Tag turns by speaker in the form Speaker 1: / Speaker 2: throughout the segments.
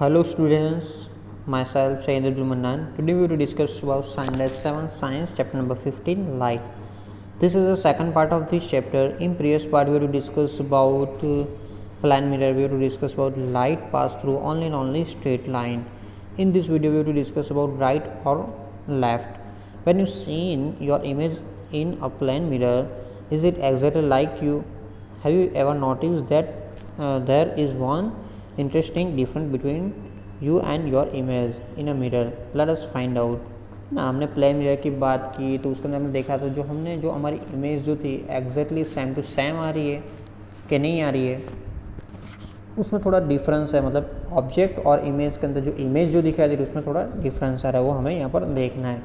Speaker 1: Hello students, myself Shaindra Manan. Today we will discuss about Standard 7 Science chapter number 15 Light. This is the second part of this chapter. In previous part we will discuss about plane mirror. We will discuss about light pass through only and only straight line. In this video we will discuss about right or left. When you see in your image in a plane mirror, is it exactly like you? Have you ever noticed that there is one interesting difference between you and your image in a mirror? Let us find out ना. हमने plane mirror की बात की तो उसके अंदर हमने देखा तो जो हमारी इमेज जो थी एग्जैक्टली सेम टू सेम आ रही है कि नहीं आ रही है, उसमें थोड़ा डिफरेंस है. मतलब ऑब्जेक्ट और इमेज के अंदर जो इमेज जो दिखाई दे रही है उसमें थोड़ा डिफरेंस आ रहा है, वो हमें यहाँ पर देखना है.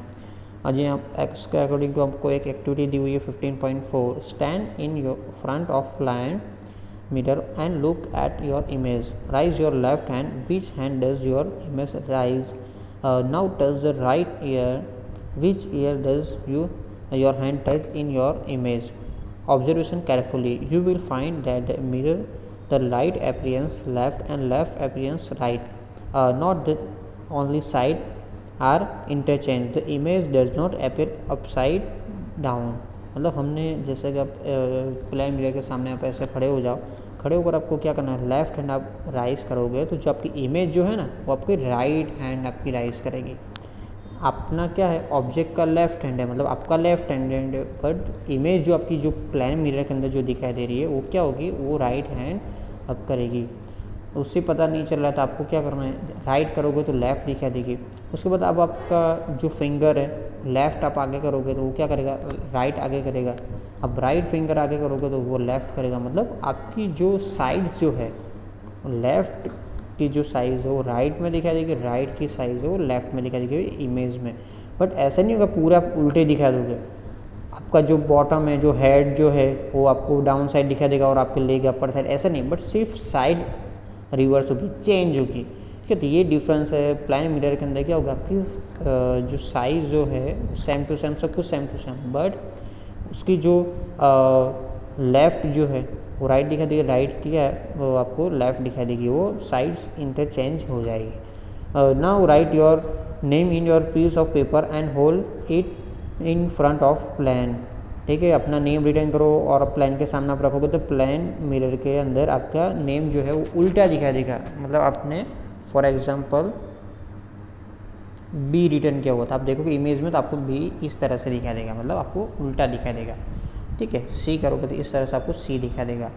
Speaker 1: आज यहाँ एक्स के अकॉर्डिंग टू आपको एक एक्टिविटी दी हुई है 15.4. Stand in your front of plane mirror and look at your image. Raise your left hand. Which hand does your image raise? Now touch the right ear. Which ear does your hand touch in your image? Observation carefully. You will find that the mirror, the light appears left and left appears right. Not the only side are interchanged. The image does not appear upside down. मतलब हमने जैसे कि आप plane mirror के सामने आप ऐसे खड़े हो जाओ, खड़े होकर आपको क्या करना है, लेफ्ट हैंड आप राइज करोगे तो जो आपकी इमेज जो है ना वो आपकी राइट हैंड आपकी राइज करेगी. अपना क्या है, ऑब्जेक्ट का लेफ्ट हैंड है, मतलब आपका लेफ्ट हैंड है, बट इमेज जो आपकी जो प्लेन मिरर के अंदर जो दिखाई दे रही है वो क्या होगी, वो राइट हैंड अब करेगी. उससे पता नहीं चल रहा था आपको क्या करना है, राइट करोगे तो लेफ़्ट दिखाई देगी. उसके बाद अब आपका जो फिंगर है लेफ़्ट आप आगे करोगे तो वो क्या करेगा, राइट आगे करेगा. अब राइट फिंगर आगे करोगे तो वो लेफ़्ट करेगा. मतलब आपकी जो साइड जो है, लेफ़्ट की जो साइज़ है वो राइट में दिखाई देगी, राइट की साइज़ है वो लेफ़्ट में दिखाई देगी इमेज में. बट ऐसा नहीं होगा पूरा आप उल्टे दिखा दोगे. आपका जो बॉटम है, जो हेड जो है वो आपको डाउन साइड दिखा देगा और आपके लेग अपर साइड, ऐसा नहीं, बट सिर्फ साइड रिवर्स होगी, चेंज होगी. ठीक है, तो ये डिफरेंस है. प्लेन मिरर के अंदर क्या होगा, आपकी जो साइज़ जो है सेम टू सेम, सब कुछ सेम टू सेम, बट उसकी जो लेफ़्ट जो है वो राइट दिखा देगी, राइट की है वो आपको लेफ़्ट दिखा देगी, वो साइड्स इंटरचेंज हो जाएगी. Now write your name in your piece of paper and hold it in front of plane. ठीक है, अपना नेम रिटर्न करो और प्लेन के सामने आप रखोगे तो प्लेन मिरर के अंदर आपका नेम जो है वो उल्टा दिखाई देगा. मतलब आपने फॉर एग्जांपल बी रिटर्न किया हुआ था, आप देखोगे इमेज में तो आपको बी इस तरह से दिखाई देगा, मतलब आपको उल्टा दिखाई देगा. ठीक है, सी करोगे तो इस तरह से आपको सी दिखाई देगा.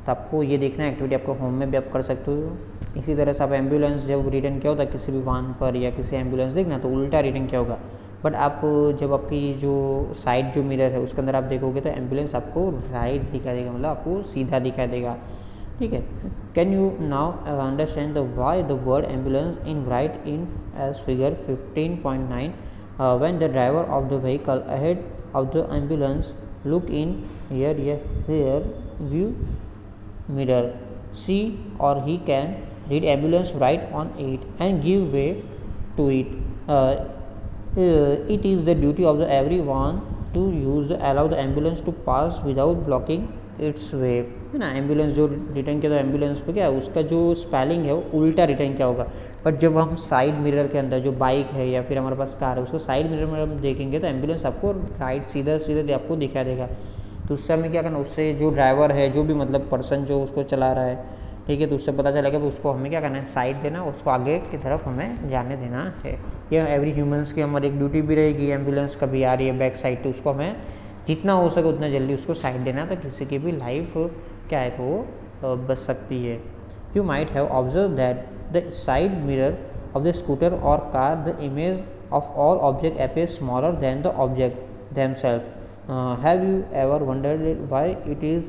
Speaker 1: तो आपको ये देखना है, एक्टिविटी आपको होम में भी आप कर सकते हो. इसी तरह से आप एम्बुलेंस जब रिटर्न किया होता है किसी भी वाहन पर या किसी एम्बुलेंस देखना तो उल्टा रिटर्न किया होगा. बट आप जब आपकी जो साइड जो मिरर है उसके अंदर आप देखोगे तो एम्बुलेंस आपको राइट दिखाई देगा, मतलब आपको सीधा दिखाई देगा. ठीक है, can you now understand the why the word ambulance in right in as figure 15.9. When the driver of the vehicle ahead of the ambulance look in here view mirror, she or he can read ambulance right on it and give way to it. It is the duty of the everyone to use allow the ambulance to pass without blocking its way. है ना, ambulance जो return किया था ambulance पे क्या है, उसका जो स्पेलिंग है वो उल्टा रिटर्न किया होगा. बट जब हम साइड मिरर के अंदर जो बाइक है या फिर हमारे पास कार है उसको साइड मिरर में हम देखेंगे तो एम्बुलेंस आपको राइट सीधा सीधे आपको दिखा देगा. तो उससे हमें क्या करना, उससे जो ड्राइवर है जो भी मतलब पर्सन जो उसको चला रहा है, ठीक है, तो उससे पता चलेगा कि उसको हमें क्या करना है, साइड देना, उसको आगे की तरफ हमें जाने देना है. ये एवरी ह्यूमन्स की हमारी एक ड्यूटी भी रहेगी. एम्बुलेंस कभी आ रही है बैक साइड तो उसको हमें जितना हो सके उतना जल्दी उसको साइड देना, तो किसी की भी लाइफ क्या है वो बच सकती है. You might have observe that the side mirror of the scooter or car the image of all object appears smaller than the object themselves. Have you ever wondered why it is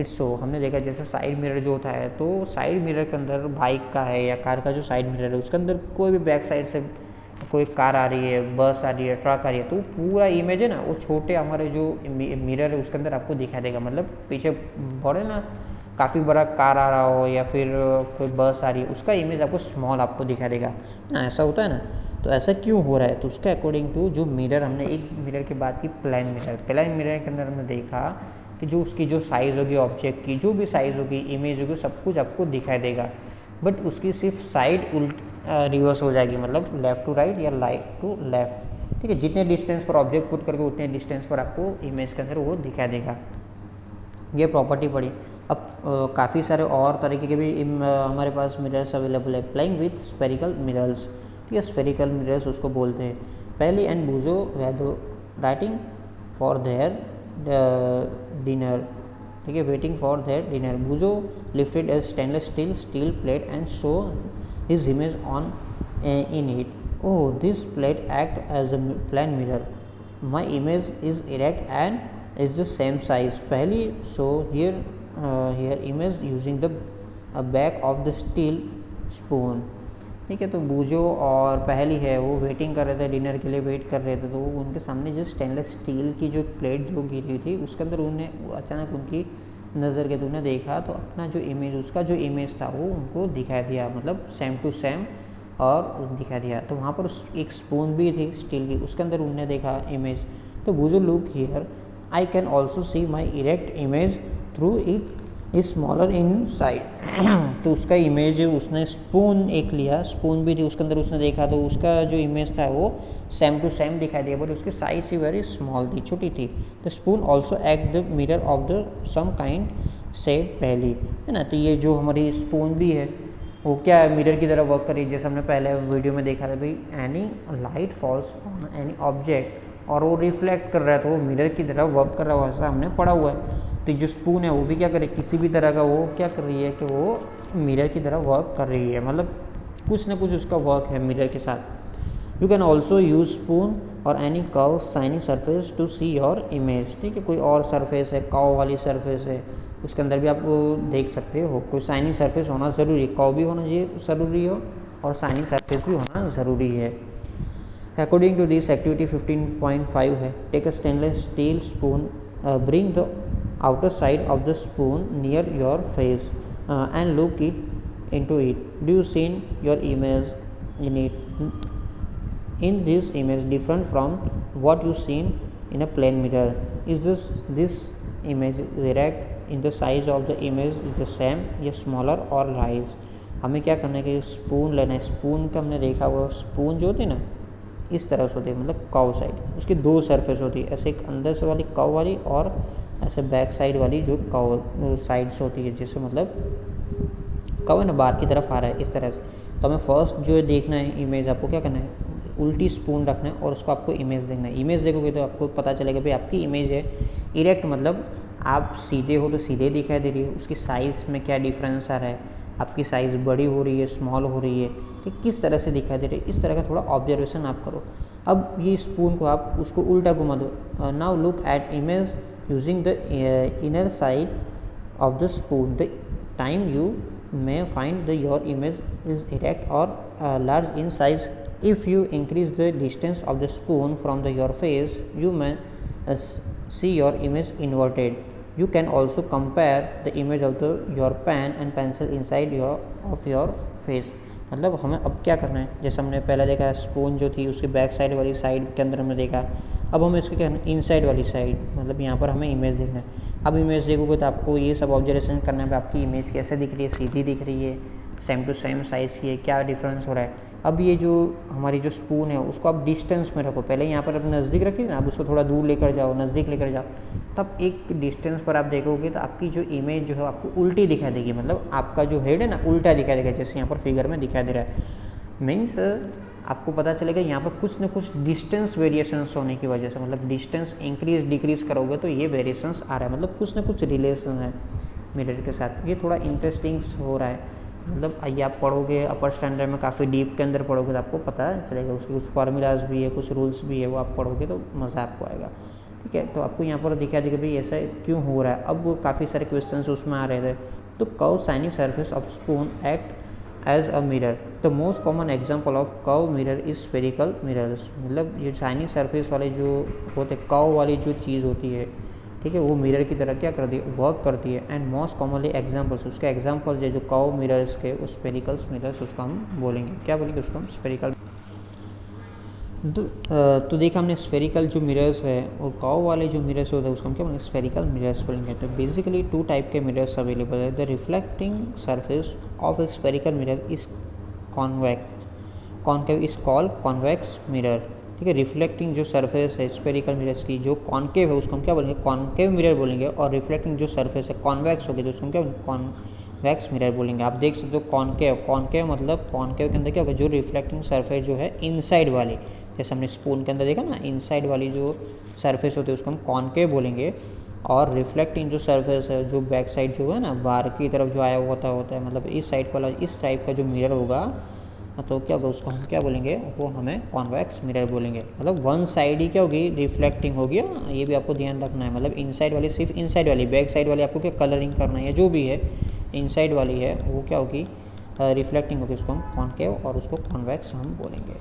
Speaker 1: it's so? हमने देखा जैसे side mirror जो होता है तो side mirror के अंदर bike का है या कार का जो साइड मिरर है उसके अंदर कोई भी बैक साइड से कोई कार आ रही है, बस आ रही है, ट्रक आ रही है, तो पूरा इमेज है ना वो छोटे हमारे जो मिरर है उसके अंदर आपको दिखाई देगा. मतलब पीछे बड़े ना काफ़ी बड़ा कार आ रहा हो या फिर कोई बस आ रही है उसका इमेज आपको स्मॉल आपको दिखा देगा ना. ऐसा होता है ना, तो ऐसा क्यों हो रहा है, तो उसके अकॉर्डिंग टू जो मिरर, हमने एक मिरर की बात की प्लेन मिरर के अंदर हमने देखा कि जो उसकी जो साइज़ होगी ऑब्जेक्ट की, जो भी साइज़ होगी, इमेज होगी, सब कुछ आपको दिखाई देगा. बट उसकी सिर्फ साइड रिवर्स हो जाएगी, मतलब लेफ़्ट टू राइट या राइट टू लेफ़्ट। ठीक है, जितने डिस्टेंस पर ऑब्जेक्ट पुट करके उतने डिस्टेंस पर आपको इमेज के अंदर वो दिखा देगा। ये प्रॉपर्टी पड़ी। अब काफ़ी सारे और तरीके के भी हमारे पास मिरर्स अवेलेबल है। प्लेइंग विथ स्फेरिकल मिरर्स, ठीक है, स्फेरिकल मिरर्स उसको बोलते हैं। पहली and बूजो writing for their dinner, ठीक है, waiting for their dinner. बूजो lifted A stainless steel plate and show his image on in it. Oh, this plate act as a plan mirror. My image is erect and is the same size. पहली so here image using the back of the steel spoon. ठीक है, तो बूजो और पहली है वो waiting कर रहे थे, डिनर के लिए वेट कर रहे थे, तो उनके सामने जो स्टेनलेस स्टील की जो प्लेट जो गिरी हुई थी उसके अंदर उन्हें अचानक उनकी नज़र के उन्हें देखा तो अपना जो इमेज, उसका जो इमेज था वो उनको दिखा दिया, मतलब सेम टू सेम और दिखा दिया। तो वहाँ पर एक स्पून भी थी स्टील की, उसके अंदर उन्होंने देखा इमेज। तो बूजो look here, I can also see my erect image through it is smaller in side. तो उसका इमेज उसने स्पून एक लिया, स्पून भी थी उसके अंदर, उसने देखा तो उसका जो इमेज था वो सेम टू सेम दिखाई दिया, बट उसकी साइज ही वेरी स्मॉल थी, छोटी थी। The spoon also act the mirror of the some kind said पहली, है ना। तो ये जो हमारी स्पून भी है वो क्या है, मिरर की तरह वर्क कर रही है। जैसे हमने पहले वीडियो में देखा था भाई, any light falls on any object और वो रिफ्लेक्ट कर रहा है तो वो मिरर की तरह वर्क कर रहा है, वैसा हमने पढ़ा हुआ है। तो जो स्पून है वो भी क्या करे, किसी भी तरह का वो क्या कर रही है कि वो मिरर की तरह वर्क कर रही है, मतलब कुछ ना कुछ उसका वर्क है मिरर के साथ। You can also use spoon और any curve shiny surface to see your image, ठीक है, कोई और सरफेस है, कर्व वाली सरफेस है, उसके अंदर भी आप देख सकते हो। कोई शाइनी सरफेस होना ज़रूरी है, कर्व भी होना चाहिए ज़रूरी हो और शाइनी सरफेस भी होना ज़रूरी है। अकॉर्डिंग टू दिस एक्टिविटी 15.5 है, take a stainless steel spoon, bring the outer side of the spoon near your face and look it into it. Do you see your image in it? In this image different from what you seen in a plain mirror? Is this image erect in the size of the image is the same या smaller or rise? हमें क्या करना है कि spoon लेना है। Spoon का हमने देखा हुआ, स्पून जो होती है ना इस तरह से होती है, मतलब कव साइड, उसकी दो सरफेस होती है, ऐसे एक अंदर से वाली कव वाली और ऐसे बैक साइड वाली जो कव साइड्स होती है, जैसे मतलब कव है ना बाहर की तरफ आ रहा है इस तरह से। तो हमें फर्स्ट जो है देखना है इमेज, आपको क्या करना है, उल्टी स्पून रखना है और उसको आपको इमेज देखना है। इमेज देखोगे तो आपको पता चलेगा भाई आपकी इमेज है इरेक्ट, मतलब आप सीधे हो तो सीधे दिखाई दे रही है, उसकी साइज़ में क्या डिफरेंस आ रहा है, आपकी साइज़ बड़ी हो रही है, स्मॉल हो रही है, कि किस तरह से दिखाई दे रही है, इस तरह का थोड़ा ऑब्जर्वेशन आप करो। अब ये स्पून को आप उसको उल्टा घुमा दो। Now look at image using the inner side of the spoon. The time you may find your image is erect or large in size. If you increase the distance of the spoon from your face, you may see your image inverted. You can also compare the image of your pen and pencil inside of your face. मतलब हमें अब क्या करना है, जैसे हमने पहले देखा स्पून जो थी उसकी बैक साइड वाली साइड के अंदर हमने देखा, अब हमें इसके क्या इन साइड वाली साइड, मतलब यहाँ पर हमें इमेज देखना है। अब इमेज देखोगे तो आपको ये सब ऑब्जर्वेशन करना है, आपकी इमेज कैसे दिख रही है, सीधी दिख रही है, सेम टू सेम साइज़ की है, क्या डिफरेंस हो रहा है। अब ये जो हमारी जो स्पून है उसको आप डिस्टेंस में रखो, पहले यहाँ पर आप नज़दीक रखिए ना, आप उसको थोड़ा दूर लेकर जाओ, नज़दीक लेकर जाओ, तब एक डिस्टेंस पर आप देखोगे तो आपकी जो इमेज जो है आपको उल्टी दिखाई देगी, मतलब आपका जो हेड है ना उल्टा दिखाई देगा, जैसे यहाँ पर फिगर में दिखाई दे रहा है। मीन्स आपको पता चलेगा यहाँ पर कुछ ना कुछ डिस्टेंस वेरिएशंस होने की वजह से, मतलब डिस्टेंस इंक्रीज डिक्रीज करोगे तो ये वेरिएशंस आ रहा है, मतलब कुछ ना कुछ रिलेशन है मिरर के साथ। ये थोड़ा इंटरेस्टिंग हो रहा है, मतलब ये आप पढ़ोगे अपर स्टैंडर्ड में काफ़ी डीप के अंदर पढ़ोगे तो आपको पता चलेगा, उसके कुछ फार्मूलाज भी है, कुछ रूल्स भी है, वो आप पढ़ोगे तो मज़ा आपको आएगा। ठीक है, तो आपको यहाँ पर दिखा देगा भाई ऐसा क्यों हो रहा है। अब काफ़ी सारे क्वेश्चन उसमें आ रहे थे। तो curve shiny surface of spoon act as a mirror. The most common example of curve mirror is spherical mirrors, मतलब ये शाइनी सरफेस वाले जो होते कर्व वाली जो चीज़ होती है, ठीक है, वो मिरर की तरह क्या करती है, वर्क करती है। एंड मोस्ट कॉमनली एग्जाम्पल्स, उसके एग्जाम्पल्स है जो कर्व मिरर्स के, उस स्फेरिकल मिरर्स उसको हम बोलेंगे, क्या बोलेंगे उसको हम, स्फेरिकल। तो देखा हमने स्फेरिकल जो मिरर्स है और कर्व वाले जो मिरर्स होते हैं उसको हम क्या बोलेंगे, स्फेरिकल मिरर्स बोलेंगे। तो बेसिकली टू टाइप के मिरर्स अवेलेबल है। The reflecting surface of A spherical mirror is concave is called convex mirror. ठीक है, रिफ्लेक्टिंग जो सरफेस है स्फेरिकल मिरर्स की जो कॉन्केव है उसको हम क्या बोलेंगे, कॉन्केव मिरर बोलेंगे। और रिफ्लेक्टिंग जो सरफेस है कॉन्वेक्स होगी तो उसको हम क्या बोलेंगे, कॉन्वेक्स मिरर बोलेंगे। आप देख सकते हो कॉन्केव मतलब कॉन्केव के अंदर क्या होगा, जो रिफ्लेक्टिंग सरफेस जो है इनसाइड वाली, जैसे हमने स्पून के अंदर देखा ना, इनसाइड वाली जो सरफेस होती है उसको हम कॉन्केव बोलेंगे। और रिफ्लेक्टिंग जो सरफेस है जो बैक साइड जो है ना, बाहर की तरफ जो आया होता है मतलब इस साइड वाला इस टाइप का जो मिरर होगा तो क्या होगा उसको हम क्या बोलेंगे, वो हमें कॉन्वेक्स मिरर बोलेंगे। मतलब वन साइड ही क्या होगी, रिफ्लेक्टिंग होगी। ये भी आपको ध्यान रखना है, मतलब इनसाइड वाली सिर्फ इनसाइड वाली, बैक साइड वाली आपको क्या कलरिंग करना है, जो भी है इनसाइड वाली है वो क्या होगी, रिफ्लेक्टिंग होगी, उसको हम कॉन्केव और उसको कॉन्वेक्स हम बोलेंगे।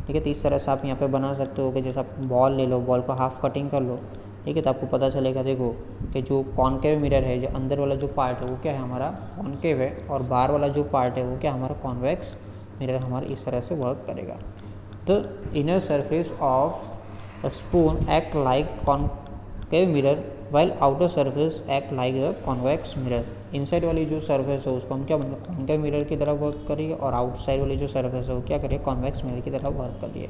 Speaker 1: ठीक है, तो इस तरह से आप यहाँ पे बना सकते हो कि जैसे आप बॉल ले लो, बॉल को हाफ कटिंग कर लो। ठीक है, तो आपको पता चलेगा देखो कि जो कॉन्केव मिरर है, जो अंदर वाला जो पार्ट है वो क्या है हमारा कॉन्केव है, और बाहर वाला जो पार्ट है वो क्या हमारा कॉन्वेक्स मिरर हमारा इस तरह से वर्क करेगा। The inner surface of a spoon act like concave mirror while outer surface act like a convex mirror. Inside वाली जो सरफेस है उसको हम क्या बोलेंगे, कॉन्केव मिरर की तरह वर्क करिए, और आउटसाइड वाली जो सरफेस है वो क्या करिए, कॉन्वेक्स मिरर की तरह वर्क करिए।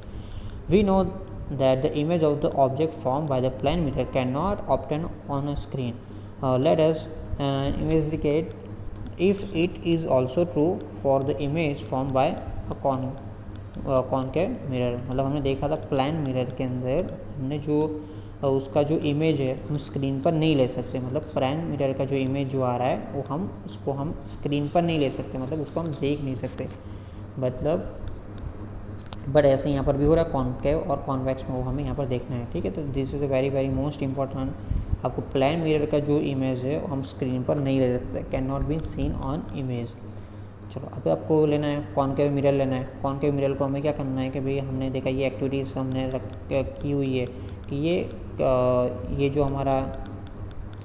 Speaker 1: We know that the image of the object formed by the plane mirror cannot obtain on a screen. Let us investigate if it is also true for the image formed by a concave mirror। मतलब हमने देखा था plane mirror के अंदर हमने जो उसका जो इमेज है हम स्क्रीन पर नहीं ले सकते, मतलब प्लान मिरर का जो इमेज जो आ रहा है वो हम उसको हम स्क्रीन पर नहीं ले सकते, मतलब उसको हम देख नहीं सकते। मतलब बट ऐसे यहाँ पर भी हो रहा है, कॉन्केव और कॉन्वेक्स में वो हमें यहाँ पर देखना है। ठीक है, तो this is a very very most important. आपको प्लान मिरर का जो इमेज है हम स्क्रीन पर नहीं ले सकते, can not be seen on image. चलो अब आपको लेना है कॉन्केव मिरर लेना है। कॉन्केव मिरर को हमें क्या करना है कि भाई हमने देखा ये एक्टिविटीज़ हमने की हुई है कि ये जो हमारा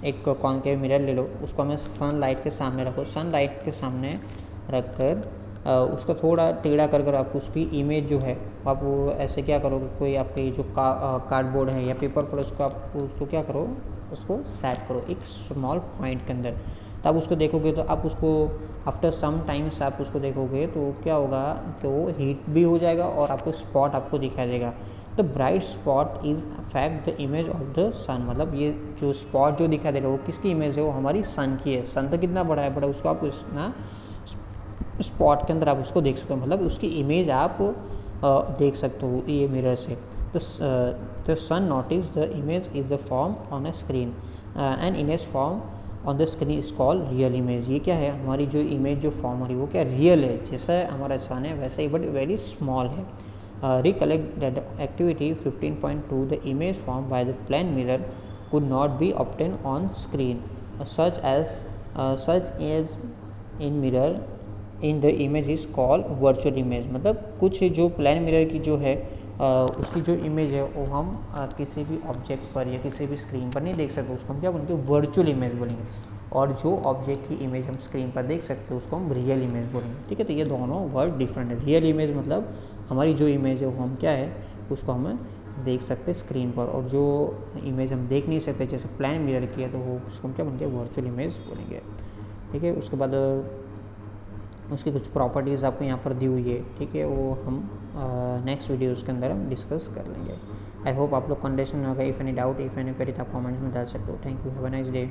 Speaker 1: एक कॉन्केव मिरर ले लो, उसको हमें सनलाइट के सामने रखो। सनलाइट के सामने रख कर उसको थोड़ा टेढ़ा कर आप उसकी इमेज जो है आप वो ऐसे क्या करोगे, कोई आपके जो कार्डबोर्ड है या पेपर पर उसको आप उसको क्या करो, उसको सेट करो एक स्मॉल पॉइंट के अंदर। तब उसको देखोगे तो आप उसको आफ्टर सम टाइम्स आप उसको देखोगे तो क्या होगा कि वो हीट भी हो जाएगा और आपको स्पॉट आपको दिखाई देगा। The bright spot is affect the image of the sun. मतलब ये जो स्पॉट जो दिखाई दे रहा है वो किसकी इमेज है, वो हमारी सन की है। सन तो कितना बड़ा है, बड़ा उसको आप ना स्पॉट के अंदर आप उसको देख सकते हो, मतलब उसकी इमेज आप देख सकते हो ये मिरर से। The sun notice the image is the form on a screen and image form on the screen is called real image. ये क्या है, हमारी जो इमेज जो फॉर्म हो रही है वो क्या रियल है, जैसा हमारा सन है वैसे ही बट वेरी स्मॉल है। Recollect that activity 15.2 the image formed by the plane mirror could not be obtained on screen, such as in mirror in the image is called virtual image. मतलब कुछ जो plane mirror की जो है उसकी जो image है वो हम किसी भी ऑब्जेक्ट पर या किसी भी स्क्रीन पर नहीं देख सकते, उसको हम क्या बोलेंगे, वर्चुअल इमेज बोलेंगे। और जो ऑब्जेक्ट की इमेज हम स्क्रीन पर देख सकते हैं उसको हम रियल इमेज बोलेंगे। ठीक है, तो ये दोनों वर्ड डिफरेंट है। रियल इमेज मतलब हमारी जो इमेज है वो हम क्या है उसको हम देख सकते हैं स्क्रीन पर, और जो इमेज हम देख नहीं सकते जैसे प्लान मिरर की है तो वो उसको हम क्या बोलेंगे, वर्चुअल इमेज बोलेंगे। ठीक है, उसके बाद उसकी कुछ प्रॉपर्टीज़ आपको यहाँ पर दी हुई है। ठीक है, वो हम नेक्स्ट वीडियोस के अंदर हम डिस्कस कर लेंगे। आई होप आप लोग कंडीशन हो गए। If any doubt if any query आप कमेंट्स में डाल सकते हो। Thank you, have a nice day.